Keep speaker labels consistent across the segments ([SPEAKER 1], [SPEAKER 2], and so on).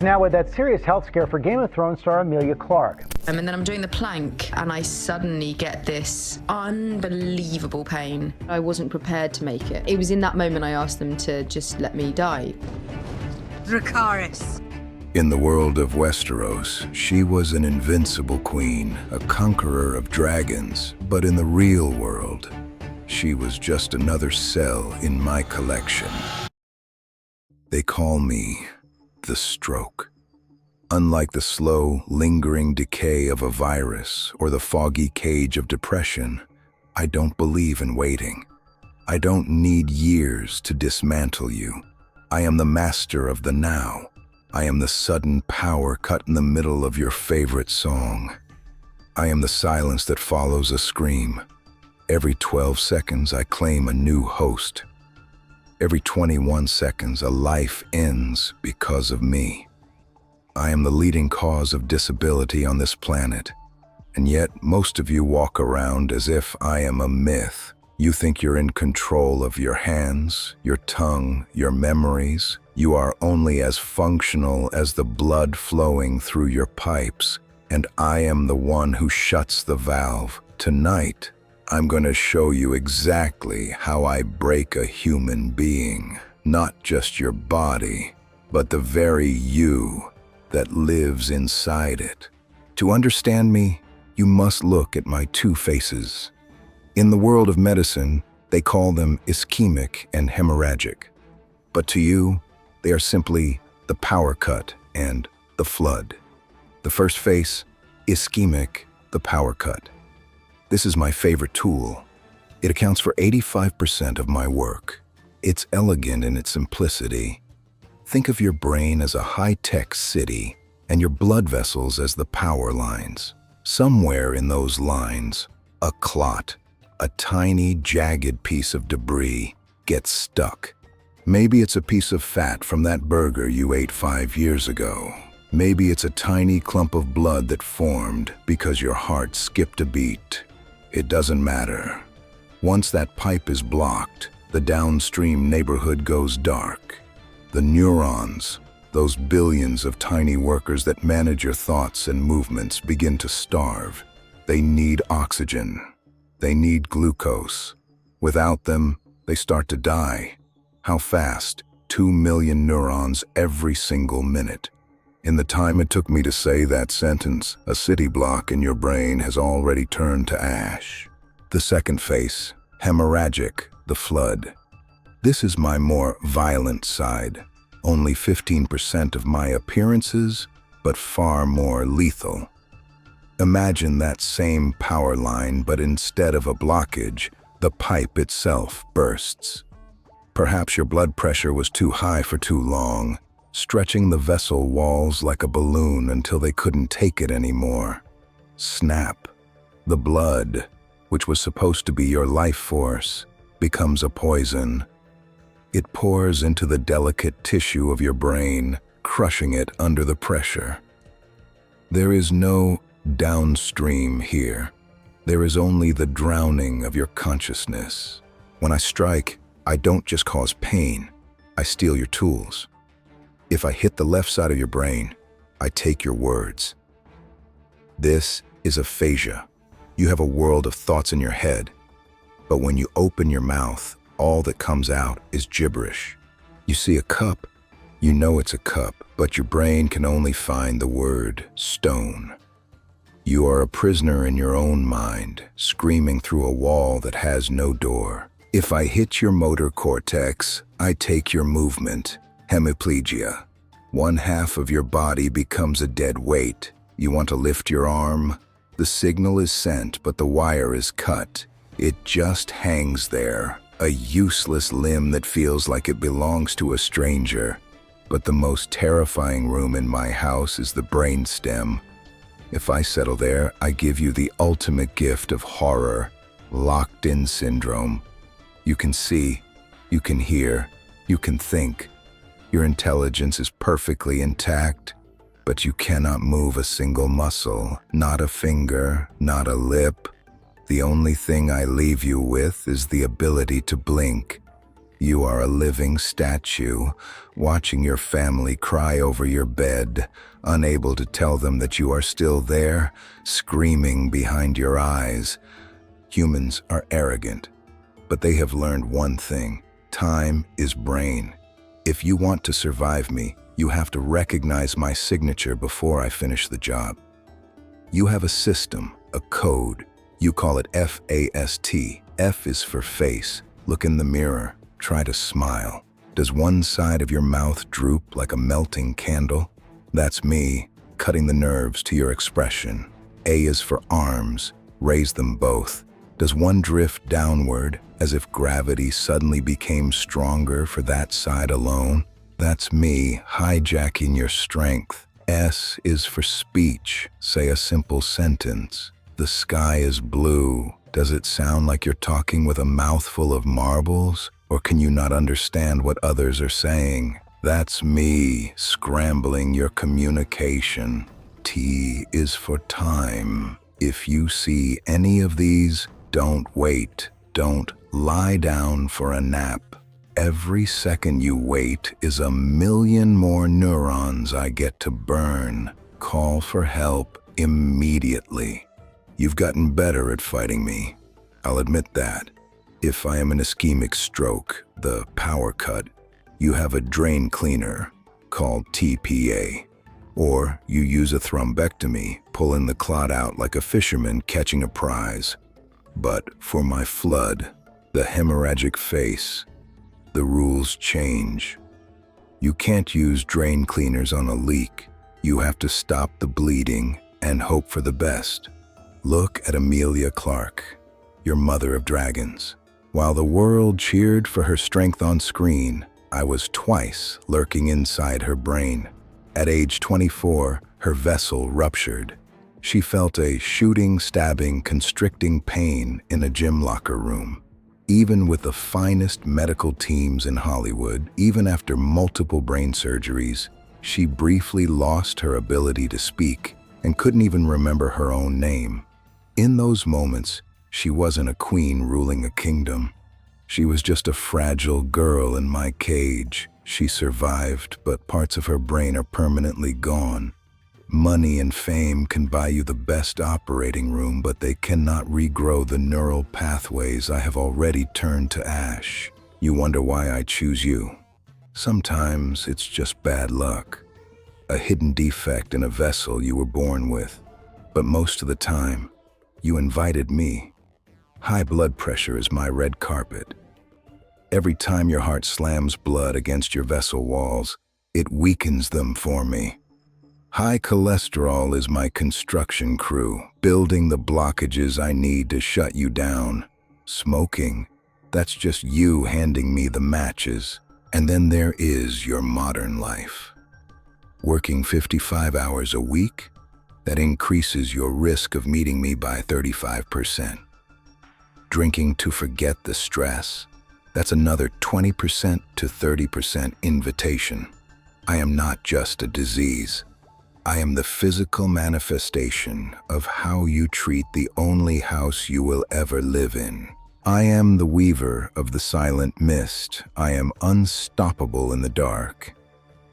[SPEAKER 1] Now with that serious health scare for Game of Thrones star Emilia Clarke.
[SPEAKER 2] And then I'm doing the plank and I suddenly get this unbelievable pain. I wasn't prepared to make it. It was in that moment I asked them to just let me die.
[SPEAKER 3] Dracarys.
[SPEAKER 4] In the world of Westeros, she was an invincible queen, a conqueror of dragons. But in the real world, she was just another cell in my collection. They call me the stroke. Unlike the slow, lingering decay of a virus or the foggy cage of depression, I don't believe in waiting. I don't need years to dismantle you. I am the master of the now. I am the sudden power cut in the middle of your favorite song. I am the silence that follows a scream. Every 12 seconds, I claim a new host. Every 21 seconds, a life ends because of me. I am the leading cause of disability on this planet, and yet most of you walk around as if I am a myth. You think you're in control of your hands, your tongue, your memories. You are only as functional as the blood flowing through your pipes, and I am the one who shuts the valve. Tonight, I'm going to show you exactly how I break a human being, not just your body, but the very you that lives inside it. To understand me, you must look at my two faces. In the world of medicine, they call them ischemic and hemorrhagic. But to you, they are simply the power cut and the flood. The first face, ischemic, the power cut. This is my favorite tool. It accounts for 85% of my work. It's elegant in its simplicity. Think of your brain as a high-tech city and your blood vessels as the power lines. Somewhere in those lines, a clot, a tiny, jagged piece of debris, gets stuck. Maybe it's a piece of fat from that burger you ate 5 years ago. Maybe it's a tiny clump of blood that formed because your heart skipped a beat. It doesn't matter. Once that pipe is blocked, the downstream neighborhood goes dark. The neurons, those billions of tiny workers that manage your thoughts and movements, begin to starve. They need oxygen. They need glucose. Without them, they start to die. How fast? 2 million neurons every single minute. In the time it took me to say that sentence, a city block in your brain has already turned to ash. The second face, hemorrhagic, the flood. This is my more violent side. Only 15% of my appearances, but far more lethal. Imagine that same power line, but instead of a blockage, the pipe itself bursts. Perhaps your blood pressure was too high for too long, stretching the vessel walls like a balloon until they couldn't take it anymore. Snap. The blood, which was supposed to be your life force, becomes a poison. It pours into the delicate tissue of your brain, crushing it under the pressure. There is no downstream here. There is only the drowning of your consciousness. When I strike, I don't just cause pain, I steal your tools. If I hit the left side of your brain, I take your words. This is aphasia. You have a world of thoughts in your head, but when you open your mouth, all that comes out is gibberish. You see a cup, you know it's a cup, but your brain can only find the word stone. You are a prisoner in your own mind, screaming through a wall that has no door. If I hit your motor cortex, I take your movement. Hemiplegia. One half of your body becomes a dead weight. You want to lift your arm? The signal is sent, but the wire is cut. It just hangs there, a useless limb that feels like it belongs to a stranger. But the most terrifying room in my house is the brainstem. If I settle there, I give you the ultimate gift of horror, locked-in syndrome. You can see, you can hear, you can think. Your intelligence is perfectly intact, but you cannot move a single muscle, not a finger, not a lip. The only thing I leave you with is the ability to blink. You are a living statue, watching your family cry over your bed, unable to tell them that you are still there, screaming behind your eyes. Humans are arrogant, but they have learned one thing: time is brain. If you want to survive me, you have to recognize my signature before I finish the job. You have a system, a code. You call it FAST. F is for face. Look in the mirror. Try to smile. Does one side of your mouth droop like a melting candle? That's me, cutting the nerves to your expression. A is for arms. Raise them both. Does one drift downward, as if gravity suddenly became stronger for that side alone? That's me, hijacking your strength. S is for speech. Say a simple sentence. The sky is blue. Does it sound like you're talking with a mouthful of marbles? Or can you not understand what others are saying? That's me, scrambling your communication. T is for time. If you see any of these, don't wait. Don't lie down for a nap. Every second you wait is a million more neurons I get to burn. Call for help immediately. You've gotten better at fighting me. I'll admit that. If I am an ischemic stroke, the power cut, you have a drain cleaner called TPA. Or you use a thrombectomy, pulling the clot out like a fisherman catching a prize. But for my flood, the hemorrhagic face, the rules change. You can't use drain cleaners on a leak. You have to stop the bleeding and hope for the best. Look at Emilia Clarke, your mother of dragons. While the world cheered for her strength on screen, I was twice lurking inside her brain. At age 24, her vessel ruptured. She felt a shooting, stabbing, constricting pain in a gym locker room. Even with the finest medical teams in Hollywood, even after multiple brain surgeries, she briefly lost her ability to speak and couldn't even remember her own name. In those moments, she wasn't a queen ruling a kingdom. She was just a fragile girl in my cage. She survived, but parts of her brain are permanently gone. Money and fame can buy you the best operating room, but they cannot regrow the neural pathways I have already turned to ash. You wonder why I choose you. Sometimes it's just bad luck. A hidden defect in a vessel you were born with. But most of the time, you invited me. High blood pressure is my red carpet. Every time your heart slams blood against your vessel walls, it weakens them for me. High cholesterol is my construction crew, building the blockages I need to shut you down. Smoking, that's just you handing me the matches. And then there is your modern life. Working 55 hours a week, that increases your risk of meeting me by 35%. Drinking to forget the stress, that's another 20% to 30% invitation. I am not just a disease. I am the physical manifestation of how you treat the only house you will ever live in. I am the weaver of the silent mist. I am unstoppable in the dark.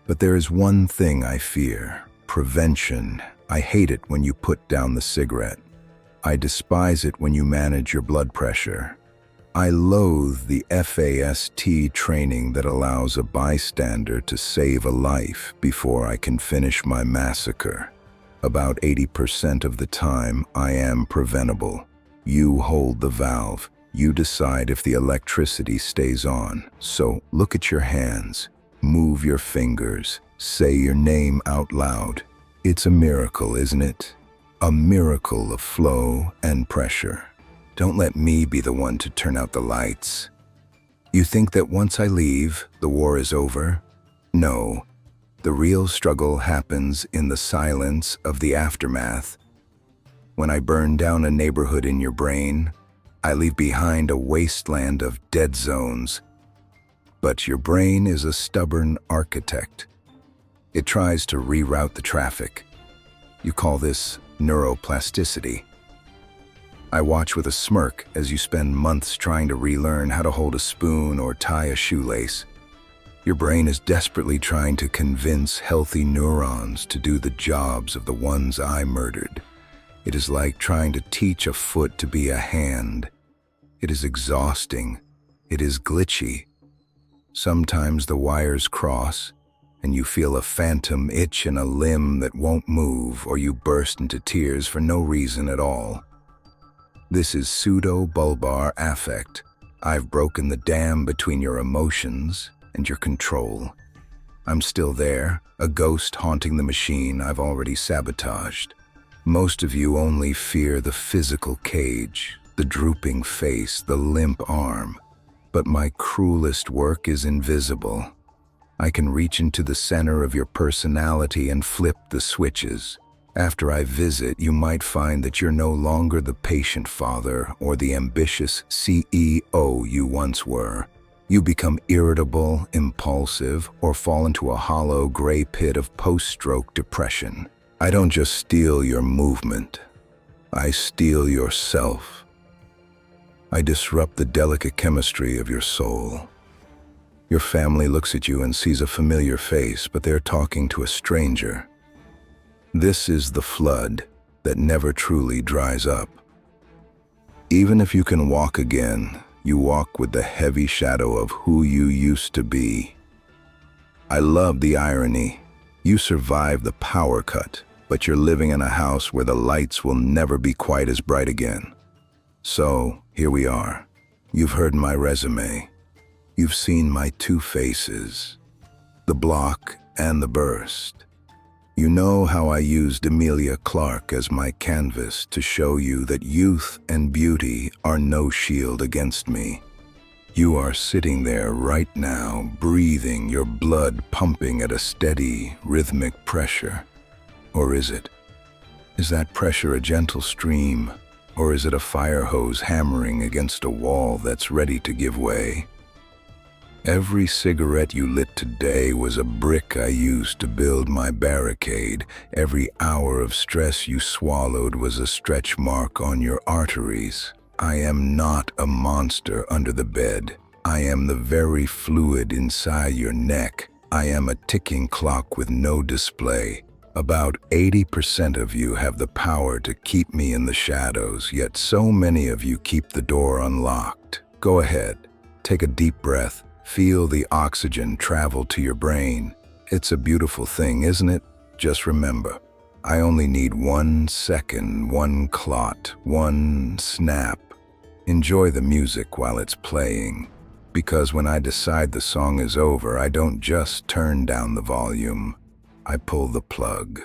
[SPEAKER 4] But there is one thing I fear: prevention. I hate it when you put down the cigarette. I despise it when you manage your blood pressure. I loathe the FAST training that allows a bystander to save a life before I can finish my massacre. About 80% of the time, I am preventable. You hold the valve. You decide if the electricity stays on. So look at your hands. Move your fingers. Say your name out loud. It's a miracle, isn't it? A miracle of flow and pressure. Don't let me be the one to turn out the lights. You think that once I leave, the war is over? No. The real struggle happens in the silence of the aftermath. When I burn down a neighborhood in your brain, I leave behind a wasteland of dead zones. But your brain is a stubborn architect. It tries to reroute the traffic. You call this neuroplasticity. I watch with a smirk as you spend months trying to relearn how to hold a spoon or tie a shoelace. Your brain is desperately trying to convince healthy neurons to do the jobs of the ones I murdered. It is like trying to teach a foot to be a hand. It is exhausting. It is glitchy. Sometimes the wires cross, and you feel a phantom itch in a limb that won't move, or you burst into tears for no reason at all. This is pseudo-bulbar affect. I've broken the dam between your emotions and your control. I'm still there, a ghost haunting the machine I've already sabotaged. Most of you only fear the physical cage, the drooping face, the limp arm. But my cruelest work is invisible. I can reach into the center of your personality and flip the switches. After I visit, you might find that you're no longer the patient father or the ambitious CEO you once were. You become irritable, impulsive, or fall into a hollow gray pit of post-stroke depression. I don't just steal your movement. I steal yourself. I disrupt the delicate chemistry of your soul. Your family looks at you and sees a familiar face, but they're talking to a stranger. This is the flood that never truly dries up. Even if you can walk again, you walk with the heavy shadow of who you used to be. I love the irony. You survived the power cut, but you're living in a house where the lights will never be quite as bright again. So, here we are. You've heard my resume. You've seen my two faces, the block and the burst. You know how I used Emilia Clarke as my canvas to show you that youth and beauty are no shield against me. You are sitting there right now, breathing, your blood pumping at a steady, rhythmic pressure. Or is it? Is that pressure a gentle stream? Or is it a fire hose hammering against a wall that's ready to give way? Every cigarette you lit today was a brick I used to build my barricade. Every hour of stress you swallowed was a stretch mark on your arteries. I am not a monster under the bed. I am the very fluid inside your neck. I am a ticking clock with no display. About 80% of you have the power to keep me in the shadows, yet so many of you keep the door unlocked. Go ahead, take a deep breath. Feel the oxygen travel to your brain. It's a beautiful thing, isn't it? Just remember, I only need 1 second, 1 clot, 1 snap. Enjoy the music while it's playing, because when I decide the song is over, I don't just turn down the volume. I pull the plug.